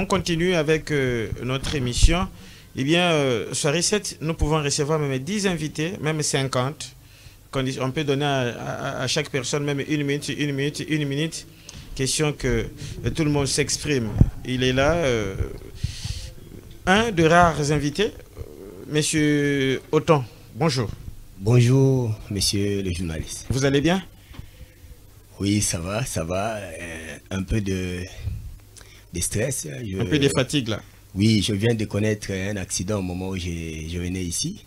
on continue avec notre émission. Eh bien, soirée 7, nous pouvons recevoir même 10 invités, même 50. On peut donner à chaque personne même une minute. Question que tout le monde s'exprime. Il est là, un de rares invités, Monsieur Othon. Bonjour. Bonjour, monsieur le journaliste. Vous allez bien? Oui, ça va. Un peu de stress. Un peu de fatigue là. Oui, je viens de connaître un accident au moment où je venais ici.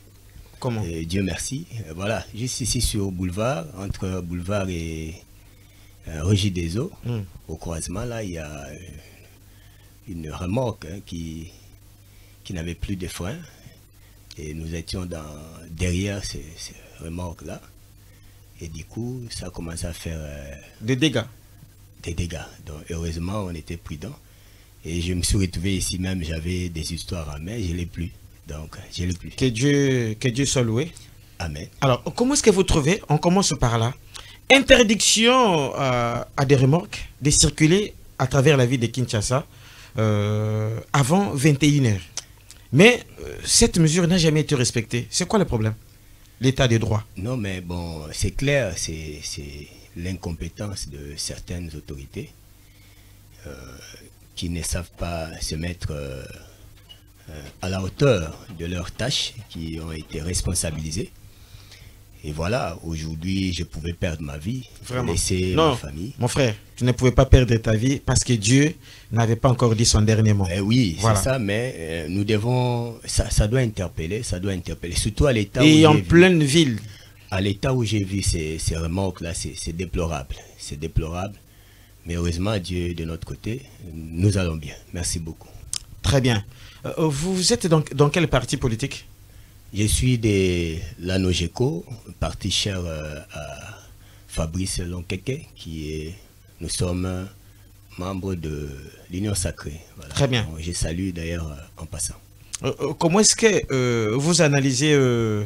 Comment? Dieu merci. Voilà, juste ici sur Boulevard, entre Boulevard et Régis des Eaux, au croisement, là, il y a une remorque qui n'avait plus de frein. Et nous étions derrière ces remorques-là. Et du coup, ça a commencé à faire des dégâts. Donc, heureusement, on était prudents. Et je me suis retrouvé ici même, j'avais des histoires à main, je ne l'ai plus. Donc, je ne l'ai plus. Que Dieu soit loué. Amen. Alors, comment est-ce que vous trouvez, on commence par là, interdiction à des remorques de circuler à travers la ville de Kinshasa avant 21h. Mais cette mesure n'a jamais été respectée. C'est quoi le problème? L'état des droits. Non, mais bon, c'est clair, c'est l'incompétence de certaines autorités qui ne savent pas se mettre à la hauteur de leurs tâches, qui ont été responsabilisées. Et voilà, aujourd'hui, je pouvais perdre ma vie, laisser ma famille. Mon frère, tu ne pouvais pas perdre ta vie parce que Dieu n'avait pas encore dit son dernier mot. Oui, voilà. C'est ça, mais nous devons, ça doit interpeller, surtout à l'état où et en pleine ville. À l'état où j'ai vu ces remorques-là, c'est déplorable, mais heureusement, Dieu de notre côté, nous allons bien. Merci beaucoup. Très bien. Vous êtes dans quel parti politique? Je suis de l'ANOGECO, parti cher à Fabrice Lonkeke, nous sommes membres de l'Union Sacrée. Voilà. Très bien. Donc, je salue d'ailleurs en passant. Comment est-ce que vous analysez le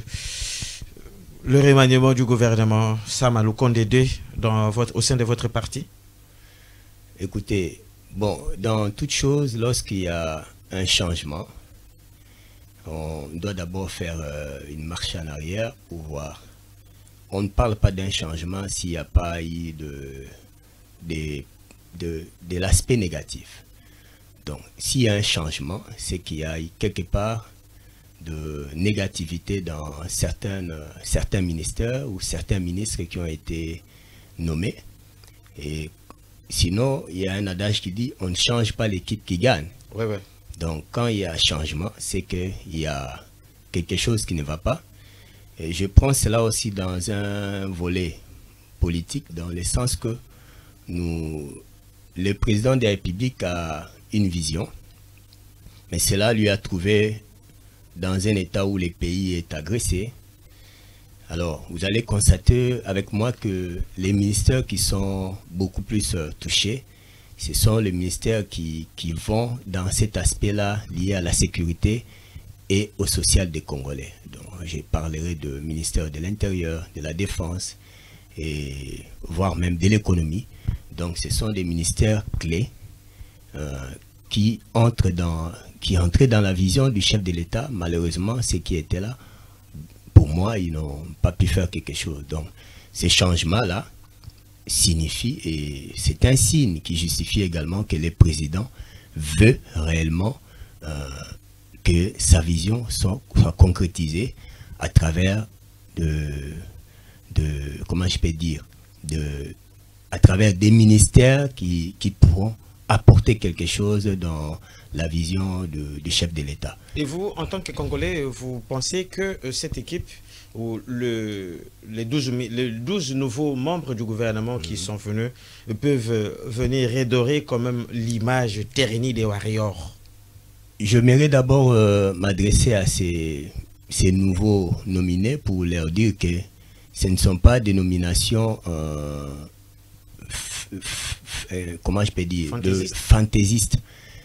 remaniement du gouvernement Sama Lukonde II au sein de votre parti? Écoutez, bon, dans toute chose, lorsqu'il y a un changement, on doit d'abord faire une marche en arrière pour voir. On ne parle pas d'un changement s'il n'y a pas eu de l'aspect négatif. Donc, s'il y a un changement, c'est qu'il y a quelque part de négativité dans certains ministères ou certains ministres qui ont été nommés. Et sinon, il y a un adage qui dit on ne change pas l'équipe qui gagne. Ouais. Donc, quand il y a changement, c'est qu'il y a quelque chose qui ne va pas. Et je prends cela aussi dans un volet politique, dans le sens que le président de la République a une vision, mais cela lui a trouvé dans un état où le pays est agressé. Alors, vous allez constater avec moi que les ministères qui sont beaucoup plus touchés, ce sont les ministères qui vont dans cet aspect-là lié à la sécurité et au social des Congolais. Donc, je parlerai de ministère de l'Intérieur, de la Défense, et voire même de l'économie. Donc, ce sont des ministères clés qui entraient dans la vision du chef de l'État. Malheureusement, ceux qui étaient là, pour moi, ils n'ont pas pu faire quelque chose. Donc, ces changements-là signifie, et c'est un signe qui justifie également que le président veut réellement que sa vision soit concrétisée à travers comment je peux dire, à travers des ministères qui pourront apporter quelque chose dans la vision du chef de l'État. Et vous, en tant que Congolais, vous pensez que cette équipe ou les 12 nouveaux membres du gouvernement qui sont venus peuvent venir redorer quand même l'image ternie des Warriors? Je m'aimerais d'abord m'adresser à ces nouveaux nominés pour leur dire que ce ne sont pas des nominations comment je peux dire, fantaisistes.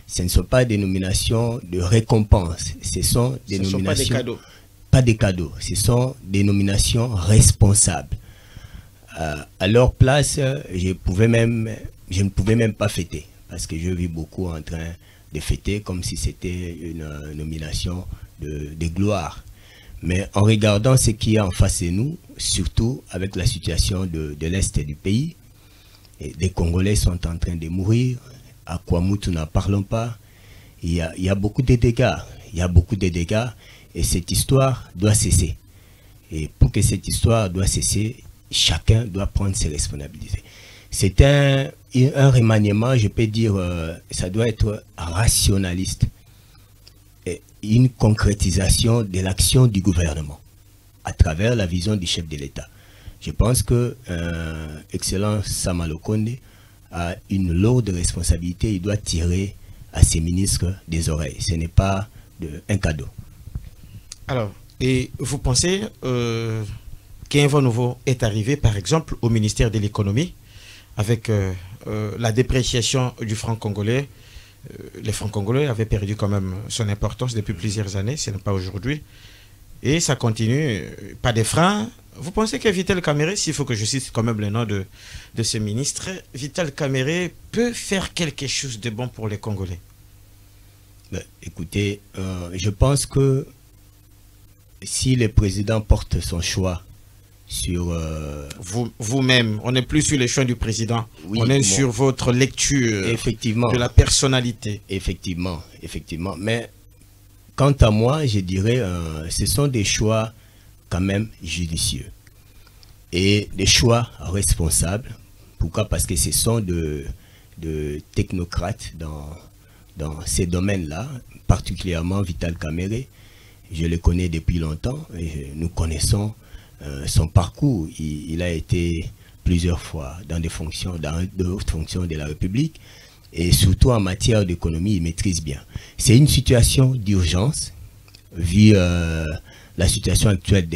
Ce ne sont pas des nominations de récompense. Ce sont des nominations. Pas des cadeaux. Pas des cadeaux. Ce sont des nominations responsables. À leur place, je ne pouvais même pas fêter parce que je vis beaucoup en train de fêter comme si c'était une nomination de gloire. Mais en regardant ce qu'il y a en face de nous, surtout avec la situation de l'Est du pays, des Congolais sont en train de mourir, à Kwamoutou n'en parlons pas, il y a beaucoup de dégâts, et cette histoire doit cesser. Et pour que cette histoire doit cesser, chacun doit prendre ses responsabilités. C'est un remaniement, je peux dire, ça doit être rationaliste. Et une concrétisation de l'action du gouvernement à travers la vision du chef de l'État. Je pense que Excellence Sama Lukonde a une lourde responsabilité. Il doit tirer à ses ministres des oreilles. Ce n'est pas un cadeau. Alors, et vous pensez qu'un vent nouveau est arrivé, par exemple, au ministère de l'économie, avec la dépréciation du franc congolais? Les francs congolais avaient perdu quand même son importance depuis plusieurs années, ce n'est pas aujourd'hui. Et ça continue, pas de freins. Vous pensez que Vital Kamerhe, s'il faut que je cite quand même le nom de ce ministre, Vital Kamerhe peut faire quelque chose de bon pour les Congolais? Écoutez, je pense que si le président porte son choix sur... Vous-même, on n'est plus sur les choix du président, oui, on est sur votre lecture effectivement, de la personnalité. Effectivement. Mais quant à moi, je dirais, ce sont des choix quand même judicieux et des choix responsables. Pourquoi? Parce que ce sont de technocrates dans ces domaines-là, particulièrement Vital Kamerhe. Je le connais depuis longtemps et nous connaissons son parcours. Il a été plusieurs fois dans de hautes fonctions de la République et surtout en matière d'économie, il maîtrise bien. C'est une situation d'urgence vu la situation actuelle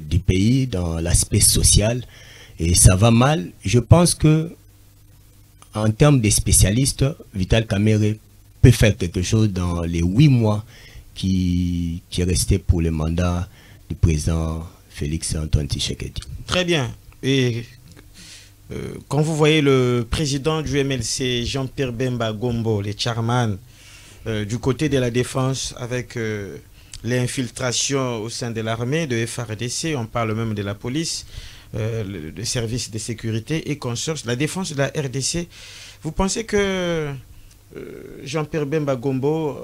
du pays dans l'aspect social et ça va mal. Je pense que en termes de spécialistes, Vital Kamerhe peut faire quelque chose dans les 8 mois qui est resté pour le mandat du président Félix Antoine Tshisekedi. Très bien. Et quand vous voyez le président du MLC, Jean-Pierre Bemba Gombo, le chairman, du côté de la défense avec l'infiltration au sein de l'armée, de FARDC, on parle même de la police, le service de sécurité et consorts, la défense de la RDC, vous pensez que Jean-Pierre Bemba Gombo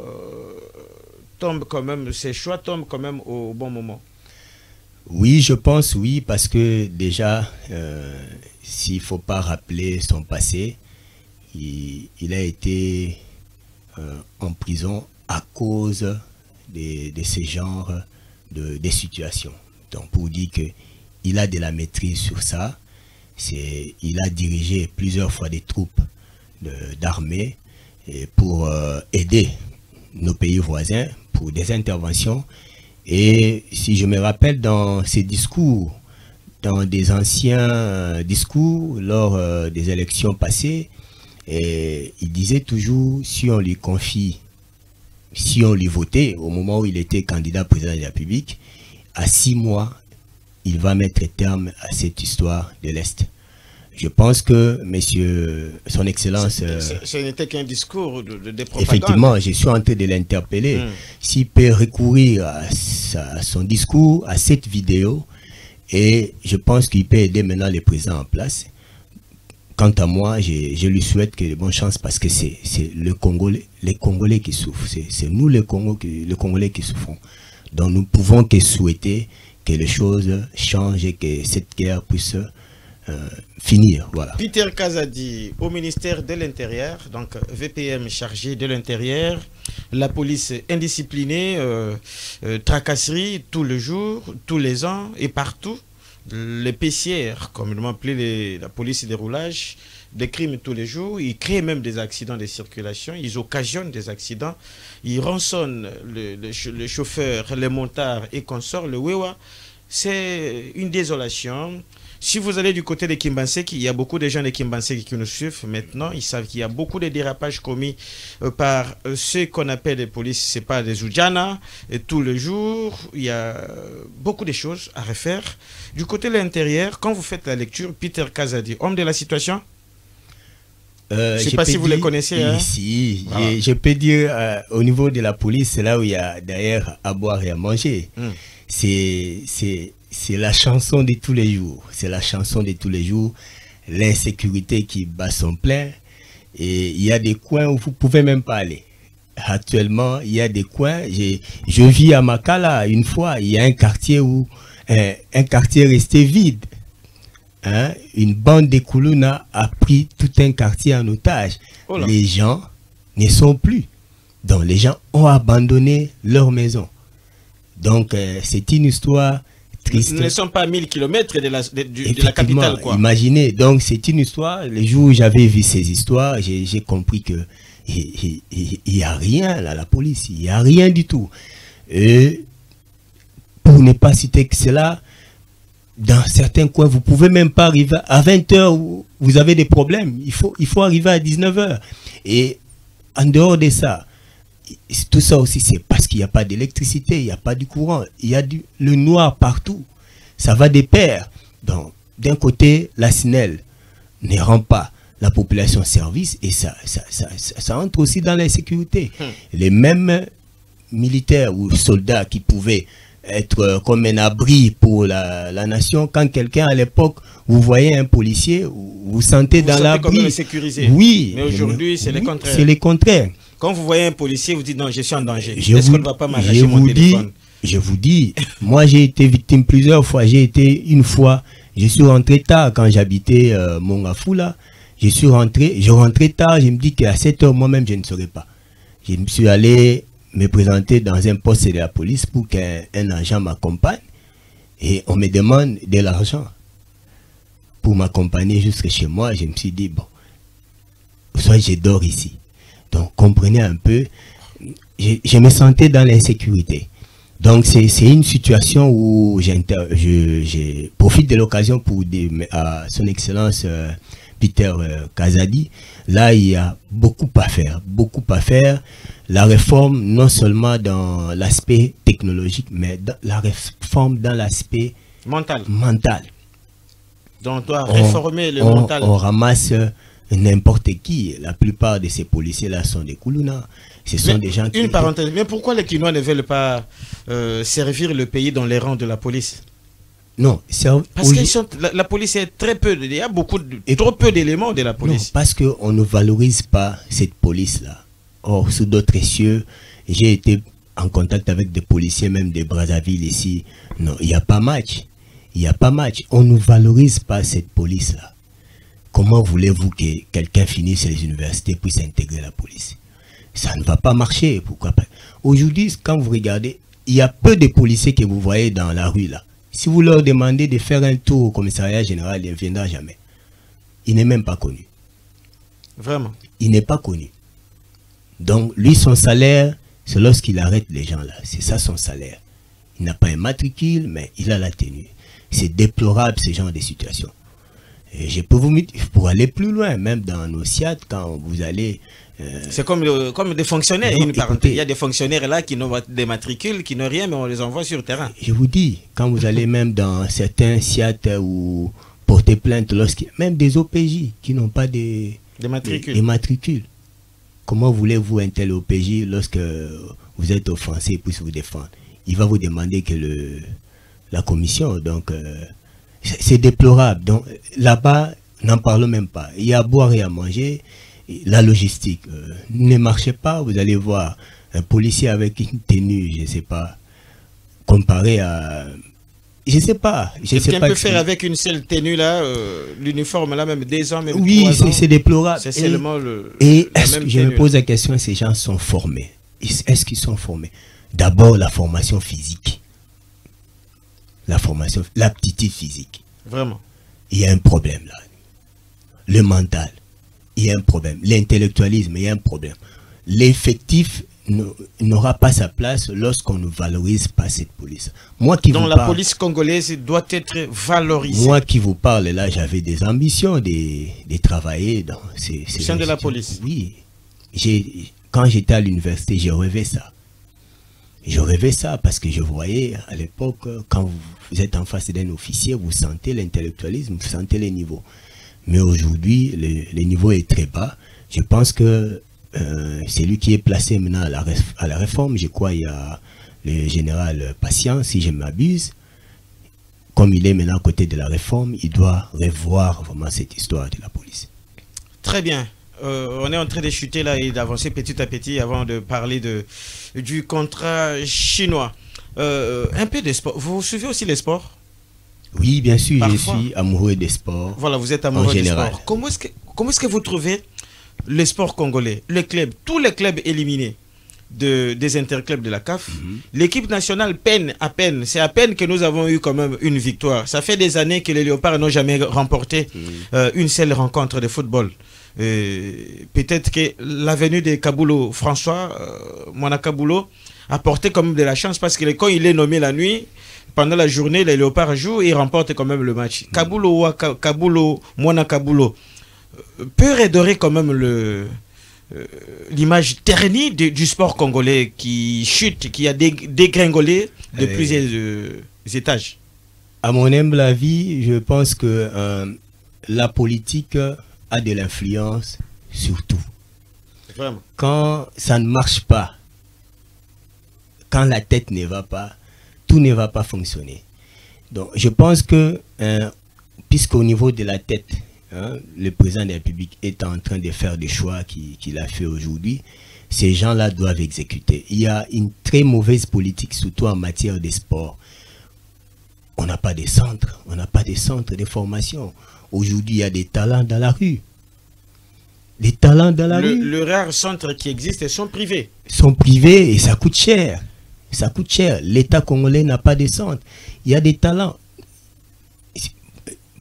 tombe quand même, ses choix tombent quand même au bon moment? Oui, je pense oui, parce que déjà, s'il ne faut pas rappeler son passé, il a été en prison à cause de ce genre de situations. Donc pour dire qu'il a de la maîtrise sur ça, il a dirigé plusieurs fois des troupes d'armée pour aider nos pays voisins pour des interventions. Et si je me rappelle dans ses discours, dans des anciens discours lors des élections passées, il disait toujours, si on lui confie, si on lui votait au moment où il était candidat président de la République, à 6 mois, il va mettre terme à cette histoire de l'Est. Je pense que, monsieur, son excellence... Ce n'était qu'un discours de propagande. Effectivement, je suis en train de l'interpeller. S'il peut recourir à son discours, à cette vidéo, et je pense qu'il peut aider maintenant le président en place. Quant à moi, je lui souhaite que de bonnes chances parce que c'est les Congolais qui souffrent. C'est nous les Congolais qui souffrons. Donc nous pouvons que souhaiter que les choses changent et que cette guerre puisse... finir, voilà. Peter Kazadi au ministère de l'Intérieur, donc VPM chargé de l'Intérieur, la police indisciplinée, tracasserie tous les jours, tous les ans et partout, les PCR, comme ils m'ont appelé la police des roulages, des crimes tous les jours, ils créent même des accidents de circulation, ils occasionnent des accidents, ils rançonnent les chauffeurs, les montards et consorts, le Wewa. C'est une désolation. Si vous allez du côté de Kimbanseki, il y a beaucoup de gens de Kimbanseki qui nous suivent maintenant. Ils savent qu'il y a beaucoup de dérapages commis par ceux qu'on appelle les polices. Ce n'est pas des Oudjana. Et tous les jours, il y a beaucoup de choses à refaire. Du côté de l'intérieur, quand vous faites la lecture, Peter Kazadi, homme de la situation? Je ne sais pas si vous les connaissez. Hein? Si, voilà. Je peux dire, au niveau de la police, c'est là où il y a d'ailleurs à boire et à manger. C'est la chanson de tous les jours. C'est la chanson de tous les jours. L'insécurité qui bat son plein. Et il y a des coins où vous ne pouvez même pas aller. Actuellement, il y a des coins. Je vis à Makala une fois. Il y a un quartier où un quartier resté vide. Hein? Une bande de Koulouna a pris tout un quartier en otage. Oh les gens ne sont plus. Donc les gens ont abandonné leur maison. Donc c'est une histoire triste. Nous ne sommes pas à 1000 km de la capitale. Quoi. Imaginez, donc c'est une histoire. Les jours où j'avais vu ces histoires, j'ai compris que il n'y a rien là, la police. Il n'y a rien du tout. Et pour ne pas citer que cela, dans certains coins, vous ne pouvez même pas arriver à 20h, vous avez des problèmes. Il faut arriver à 19h. Et en dehors de ça, tout ça aussi, c'est parce qu'il n'y a pas d'électricité, il n'y a pas de courant, il y a le noir partout. Ça va de pair. Donc, d'un côté, la SNEL ne rend pas la population service et ça entre aussi dans l'insécurité. Les mêmes militaires ou soldats qui pouvaient être comme un abri pour la nation. Quand quelqu'un à l'époque, vous voyez un policier, vous sentez dans l'abri. Oui. Mais aujourd'hui, c'est le contraire. C'est le contraire. Quand vous voyez un policier, vous dites non, je suis en danger. Est-ce qu'on ne va pas m'arracher mon téléphone? Je vous dis, moi j'ai été victime plusieurs fois. J'ai été une fois, je suis rentré tard quand j'habitais Mongafula. Je rentrais tard, je me dis qu'à 7h moi-même je ne saurais pas. Je me suis allé me présenter dans un poste de la police pour qu'un agent m'accompagne et on me demande de l'argent pour m'accompagner jusqu'à chez moi. Je me suis dit, bon, soit je dors ici. Donc, comprenez un peu, je me sentais dans l'insécurité. Donc, c'est une situation où je profite de l'occasion pour dire à son excellence Peter Kazadi, là, il y a beaucoup à faire, beaucoup à faire. La réforme, non seulement dans l'aspect technologique, mais la réforme dans l'aspect mental. Donc, on doit réformer le mental. On ramasse n'importe qui. La plupart de ces policiers-là sont des Koulouna. Ce sont des gens qui... Une parenthèse, mais pourquoi les Kinois ne veulent pas servir le pays dans les rangs de la police? Non, parce que la police est très peu, il y a trop peu d'éléments de la police. Non, parce qu'on ne valorise pas cette police-là. Or, sous d'autres cieux, j'ai été en contact avec des policiers, même de Brazzaville ici. Non, il n'y a pas match. Il n'y a pas match. On ne valorise pas cette police-là. Comment voulez-vous que quelqu'un finisse les universités puisse intégrer la police? Ça ne va pas marcher. Pourquoi pas? Aujourd'hui, quand vous regardez, il y a peu de policiers que vous voyez dans la rue là. Si vous leur demandez de faire un tour au commissariat général, il ne viendra jamais. Il n'est même pas connu. Vraiment? Il n'est pas connu. Donc, lui, son salaire, c'est lorsqu'il arrête les gens là. C'est ça son salaire. Il n'a pas un matricule, mais il a la tenue. C'est déplorable ce genre de situation. Et je peux vous dire, pour aller plus loin, même dans nos SIAT, quand vous allez... c'est comme des fonctionnaires. Il y a des fonctionnaires là qui n'ont des matricules, qui n'ont rien, mais on les envoie sur le terrain. Je vous dis, quand vous allez même dans certains SIAT ou porter plainte, même des OPJ qui n'ont pas des matricules. Comment voulez-vous un tel OPJ lorsque vous êtes offensé et puisse vous défendre? Il va vous demander que la commission, donc c'est déplorable. Donc là-bas, n'en parlons même pas. Il y a à boire et à manger. La logistique ne marchait pas. Vous allez voir un policier avec une tenue, je ne sais pas, comparé à... Je ne sais pas. Quelqu'un peut faire avec une seule tenue là, l'uniforme là, même 2 ans, même 3 ans. Oui, c'est déplorable. C'est seulement le... Et je me pose la question, ces gens sont formés. Est-ce qu'ils sont formés? D'abord, la formation physique. L'aptitude physique. Vraiment. Il y a un problème là. Le mental. Il y a un problème. L'intellectualisme, il y a un problème. L'effectif n'aura pas sa place lorsqu'on ne valorise pas cette police. Donc la police congolaise doit être valorisée. Moi qui vous parle là, j'avais des ambitions de travailler dans ces sein de la police. Oui. Quand j'étais à l'université, je rêvais ça. Je rêvais ça parce que je voyais à l'époque, quand vous êtes en face d'un officier, vous sentez l'intellectualisme, vous sentez les niveaux. Mais aujourd'hui, le niveau est très bas. Je pense que c'est lui qui est placé maintenant à la réforme. Je crois qu'il y a le général Patient, si je m'abuse. Comme il est maintenant à côté de la réforme, il doit revoir vraiment cette histoire de la police. Très bien. On est en train de chuter là et d'avancer petit à petit avant de parler du contrat chinois. Un peu de sport. Vous suivez aussi les sports? Oui, bien sûr, Parfois. je suis amoureux des sports. Voilà, vous êtes amoureux en des général. sports. Comment est-ce que vous trouvez le sport congolais, les clubs, tous les clubs éliminés des interclubs de la CAF, l'équipe nationale peine à peine. C'est à peine que nous avons eu quand même une victoire. Ça fait des années que les Léopards n'ont jamais remporté une seule rencontre de football. Peut-être que la venue de Kabulo, François Mwana Kabulo, a porté quand même de la chance parce que quand il est nommé la nuit, pendant la journée, les Léopards jouent et ils remportent quand même le match. Kabulo, Mwana Kabulo peut redorer quand même l'image ternie du sport congolais qui chute, qui a dégringolé de plusieurs étages. À mon humble avis, je pense que la politique a de l'influence sur tout. Vraiment. Quand ça ne marche pas, quand la tête ne va pas, tout ne va pas fonctionner. Donc je pense que, puisqu'au niveau de la tête, le président de la République est en train de faire des choix qu'il a fait aujourd'hui, ces gens-là doivent exécuter. Il y a une très mauvaise politique, surtout en matière de sport. On n'a pas de centres, on n'a pas de centres de formation. Aujourd'hui, il y a des talents dans la rue. Des talents dans la rue. Le rare centre qui existe sont privés. Sont privés et ça coûte cher. Ça coûte cher. L'État congolais n'a pas de centre. Il y a des talents.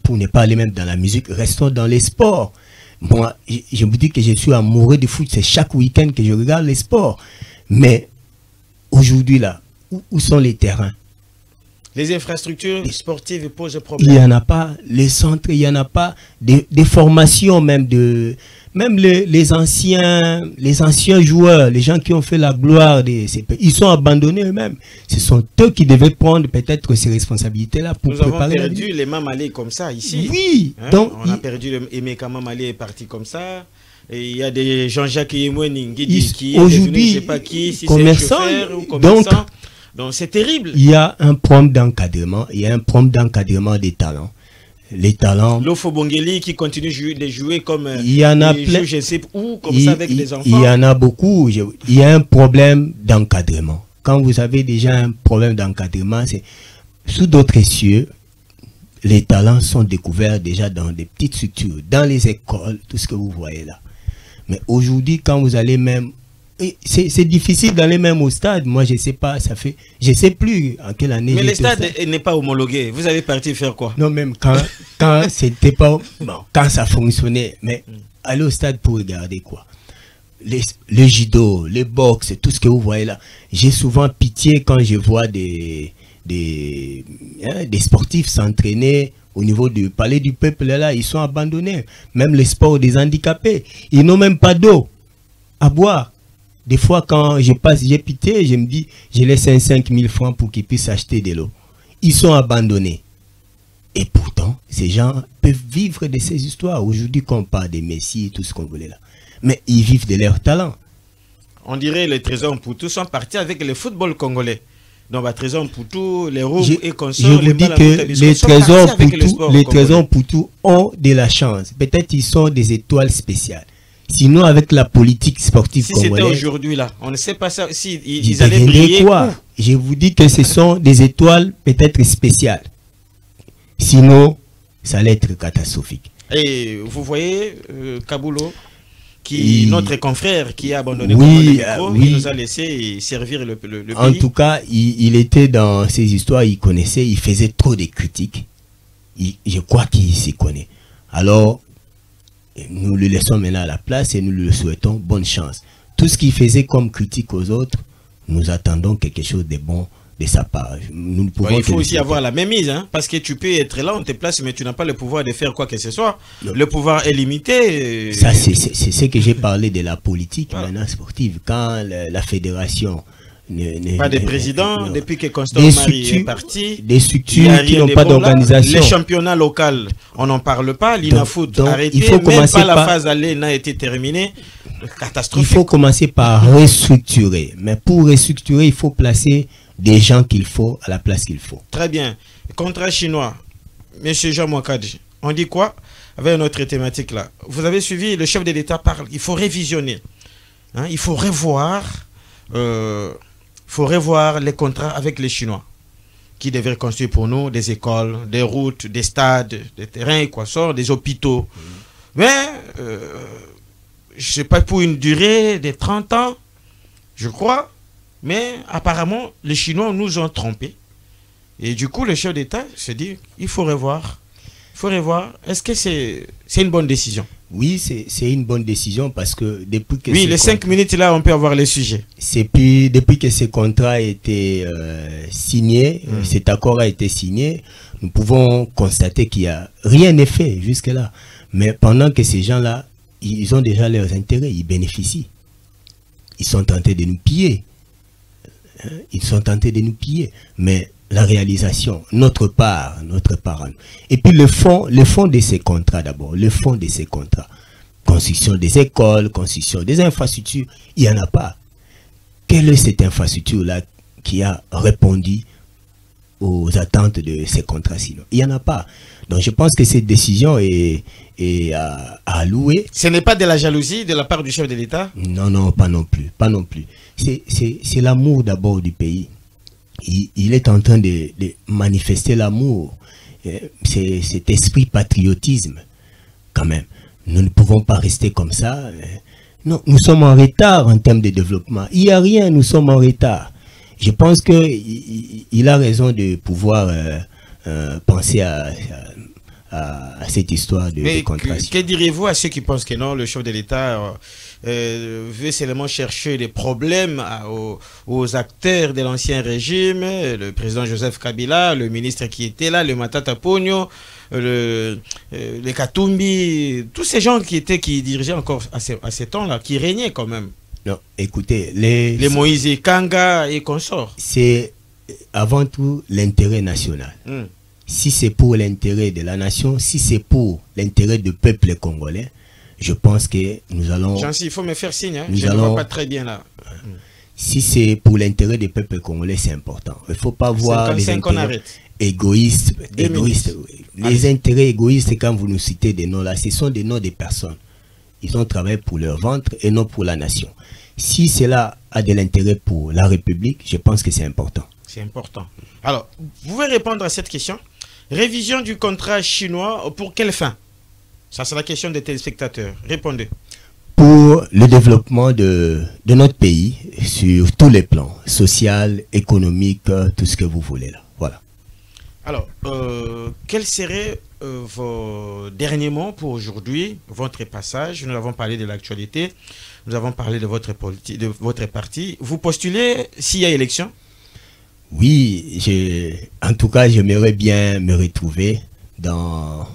Pour ne pas aller même dans la musique, restons dans les sports. Moi, je vous dis que je suis amoureux du foot. C'est chaque week-end que je regarde les sports. Mais aujourd'hui, là, où sont les terrains? Les infrastructures sportives posent problème. Il n'y en a pas. Les centres, il n'y en a pas. Des formations même de... Même les anciens joueurs, les gens qui ont fait la gloire de ces pays, ils sont abandonnés eux-mêmes. Ce sont eux qui devaient prendre peut-être ces responsabilités-là pour préparer. Nous avons perdu les Mamalé comme ça ici. Oui. Hein? Donc, on a perdu Emeka Mamalé est parti comme ça. Et il y a des Jean-Jacques Yemweni qui est devenu, je sais pas qui, si c'est chauffeur ou commerçant. Donc c'est terrible. Il y a un problème d'encadrement. Il y a un problème d'encadrement des talents. Les talents. Lofo Bongeli qui continue de jouer comme il y en a plein. Je sais où, comme ça avec les enfants. Il y en a beaucoup. Il y a un problème d'encadrement. Quand vous avez déjà un problème d'encadrement, c'est sous d'autres cieux, les talents sont découverts déjà dans des petites structures, dans les écoles, tout ce que vous voyez là. Mais aujourd'hui, quand vous allez même... C'est difficile d'aller même au stade. Moi, je sais pas, ça fait... Je sais plus en quelle année... Mais le stade n'est pas homologué. Vous avez parti faire quoi? Non, même quand c'était pas... Bon, quand ça fonctionnait. Mais aller au stade pour regarder quoi? Le judo, le boxe, tout ce que vous voyez là. J'ai souvent pitié quand je vois des sportifs s'entraîner au niveau du palais du peuple là. Ils sont abandonnés. Même les sports des handicapés. Ils n'ont même pas d'eau à boire. Des fois, quand je passe, j'ai pitié, je me dis, je laisse 5 000 francs pour qu'ils puissent acheter de l'eau. Ils sont abandonnés. Et pourtant, ces gens peuvent vivre de ces histoires. Aujourd'hui, quand on parle des Messi et tout ce qu'on voulait là. Mais ils vivent de leur talent. On dirait les trésors Mputu sont partis avec le football congolais. Donc, les trésors Mputu, les roues et consorts. Je vous dis que les trésors Mputu ont de la chance. Peut-être ils sont des étoiles spéciales. Sinon, avec la politique sportive congolaise... Si c'était aujourd'hui, là, on ne sait pas ça. Si ils allaient briller quoi? Je vous dis que ce sont des étoiles peut-être spéciales. Sinon, ça allait être catastrophique. Et vous voyez, Kabulo, notre confrère qui a abandonné le micro, il nous a laissé servir le pays. En tout cas, il était dans ces histoires, il connaissait, il faisait trop de critiques. Je crois qu'il s'y connaît. Alors... nous le laissons maintenant à la place et nous lui souhaitons bonne chance. Tout ce qu'il faisait comme critique aux autres, nous attendons quelque chose de bon de sa part. Nous pouvons il faut aussi avoir la même mise, hein, parce que tu peux être là, on te place, mais tu n'as pas le pouvoir de faire quoi que ce soit. Le pouvoir est limité. Ça, c'est ce que j'ai parlé de la politique maintenant sportive. Quand la fédération Pas de président, depuis que Constant Marie est parti. Des structures qui n'ont pas d'organisation. Les championnats locaux, on n'en parle pas. L'INAFoot arrêté, il faut même pas la phase aller n'a été terminée. Catastrophique. Il faut commencer par restructurer. Mais pour restructurer, il faut placer des gens qu'il faut à la place qu'il faut. Très bien. Contrat chinois, M. Jean Mwakadji, on dit quoi avec notre thématique là? Vous avez suivi, le chef de l'État parle, il faut révisionner. Hein, il faut revoir les contrats avec les Chinois qui devraient construire pour nous des écoles, des routes, des stades, des terrains et quoi sort, des hôpitaux. Mais, je ne sais pas pour une durée de 30 ans, je crois, mais apparemment, les Chinois nous ont trompés. Et du coup, le chef d'État se dit, il faut revoir. Il faut revoir. Est-ce que c'est une bonne décision? Oui, c'est une bonne décision parce que depuis que... Oui, les 5 minutes là, on peut avoir les sujets. Depuis que ce contrat a été signé, cet accord a été signé, nous pouvons constater qu'il n'y a rien n'est fait jusque-là. Mais pendant que ces gens-là, ils ont déjà leurs intérêts, ils bénéficient. Ils sont tentés de nous piller. Ils sont tentés de nous piller. Mais la réalisation, notre part à nous. Et puis le fond de ces contrats d'abord, le fond de ces contrats. Construction des écoles, construction des infrastructures, il n'y en a pas. Quelle est cette infrastructure-là qui a répondu aux attentes de ces contrats sinon? Il n'y en a pas. Donc je pense que cette décision est à louer. Ce n'est pas de la jalousie de la part du chef de l'État? Non, non, pas non plus. Pas non plus. C'est l'amour d'abord du pays. Il est en train de manifester l'amour. C'est cet esprit patriotisme, quand même. Nous ne pouvons pas rester comme ça. Non, nous sommes en retard en termes de développement. Il n'y a rien, nous sommes en retard. Je pense qu'il a raison de pouvoir penser à cette histoire de contrat. Que direz-vous à ceux qui pensent que non, le chef de l'État veut seulement chercher des problèmes aux acteurs de l'ancien régime, le président Joseph Kabila, le ministre qui était là, le Matata Ponyo, le Katumbi, tous ces gens qui dirigeaient encore à ces temps-là, qui régnaient quand même. Non, écoutez, les Moïse Kanga et consorts. C'est avant tout l'intérêt national. Si c'est pour l'intérêt de la nation, si c'est pour l'intérêt du peuple congolais, je pense que nous allons... Jancy, il faut me faire signe, hein? Je ne vois pas très bien là. Si c'est pour l'intérêt du peuple congolais, c'est important. Il ne faut pas voir les intérêts égoïstes. Les intérêts égoïstes, quand vous nous citez des noms là, ce sont des noms des personnes. Ils ont travaillé pour leur ventre et non pour la nation. Si cela a de l'intérêt pour la République, je pense que c'est important. C'est important. Alors, vous pouvez répondre à cette question. Révision du contrat chinois, pour quelle fin? Ça, c'est la question des téléspectateurs. Répondez. Pour le développement de notre pays, sur tous les plans, social, économique, tout ce que vous voulez là. Voilà. Alors, quels seraient vos derniers mots pour aujourd'hui, votre passage? Nous avons parlé de l'actualité, nous avons parlé de votre parti. Vous postulez s'il y a élection? Oui, en tout cas, j'aimerais bien me retrouver dans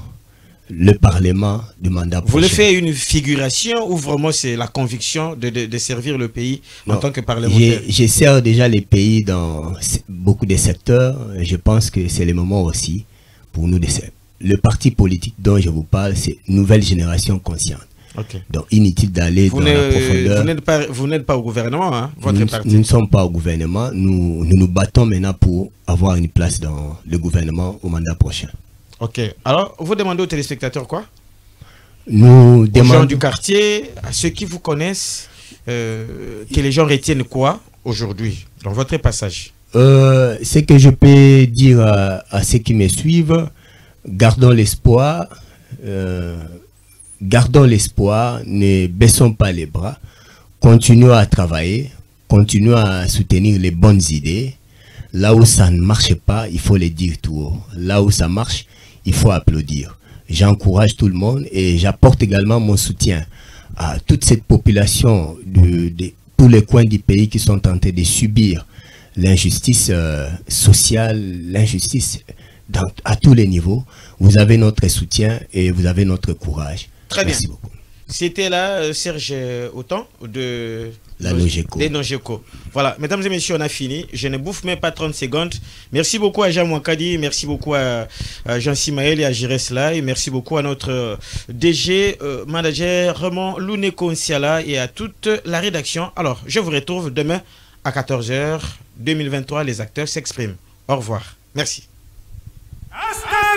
le Parlement du mandat prochain. Vous voulez faire une figuration ou vraiment c'est la conviction de servir le pays en tant que parlementaire? Je sers déjà les pays dans beaucoup de secteurs. Je pense que c'est le moment aussi pour nous de servir. Le parti politique dont je vous parle, c'est Nouvelle Génération Consciente. Okay. Donc inutile d'aller dans la profondeur. Vous n'êtes pas au gouvernement, hein, votre parti? Nous ne sommes pas au gouvernement. Nous nous battons maintenant pour avoir une place dans le gouvernement au mandat prochain. Ok. Alors, vous demandez aux téléspectateurs quoi? Nous demandons aux gens du quartier, à ceux qui vous connaissent, que les gens retiennent quoi aujourd'hui dans votre passage? Ce que je peux dire à ceux qui me suivent, gardons l'espoir. Gardons l'espoir, ne baissons pas les bras, continuons à travailler, continuons à soutenir les bonnes idées. Là où ça ne marche pas, il faut le dire tout haut. Là où ça marche, il faut applaudir. J'encourage tout le monde et j'apporte également mon soutien à toute cette population de tous les coins du pays qui sont tentés de subir l'injustice sociale, l'injustice à tous les niveaux. Vous avez notre soutien et vous avez notre courage. Très bien. Merci beaucoup. C'était là Serge Autant de la Nogeco. Des Nogeco. Voilà, mesdames et messieurs, on a fini. Je ne bouffe même pas 30 secondes. Merci beaucoup à Jean Mouakadi, merci beaucoup à Jean Simaël et à Jires Lai, merci beaucoup à notre DG, manager Raymond Louneko Nsiala et à toute la rédaction. Alors, je vous retrouve demain à 14h 2023. Les acteurs s'expriment. Au revoir. Merci. Asta